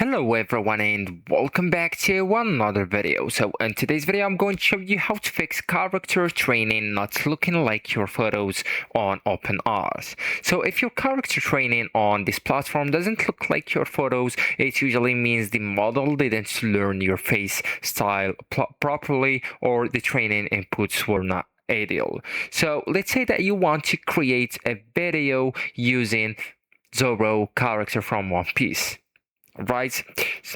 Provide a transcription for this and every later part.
Hello everyone and welcome back to another video. So in today's video I'm going to show you how to fix character training not looking like your photos on OpenArt. So if your character training on this platform doesn't look like your photos, it usually means the model didn't learn your face style properly, or the training inputs were not ideal. So let's say that you want to create a video using Zoro character from One Piece, right?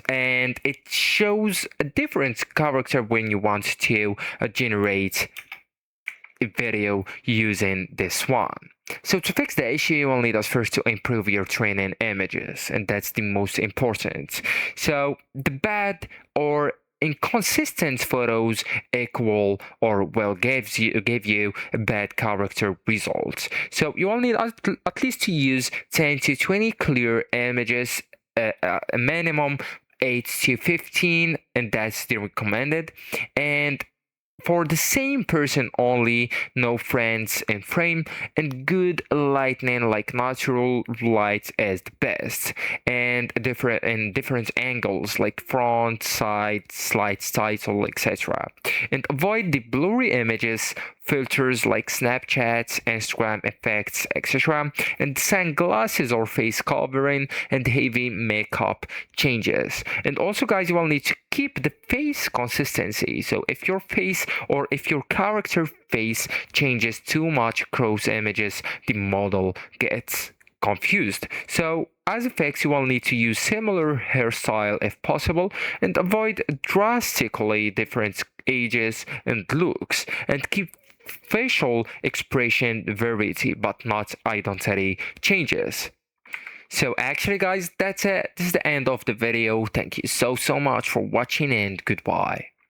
And it shows a different character when you want to generate a video using this one. So to fix the issue, you will need us first to improve your training images, and that's the most important. So the bad or inconsistent photos equal or well give you a bad character result. So you will need at least to use 10 to 20 clear images, a minimum 8 to 15, and that's the recommended. And for the same person only, no friends in frame, and good lighting, like natural light is the best, and different angles like front, side, slides, title, etc. And avoid the blurry images, filters like Snapchat, Instagram effects, etc. and sunglasses or face covering, and heavy makeup changes. And also guys, you will need to keep the face consistency. So if your face or if your character face changes too much across images, the model gets confused. So as effects, you will need to use similar hairstyle if possible, and avoid drastically different ages and looks, and keep facial expression variety but not identity changes. So actually guys, that's it. This is the end of the video. Thank you so much for watching and goodbye.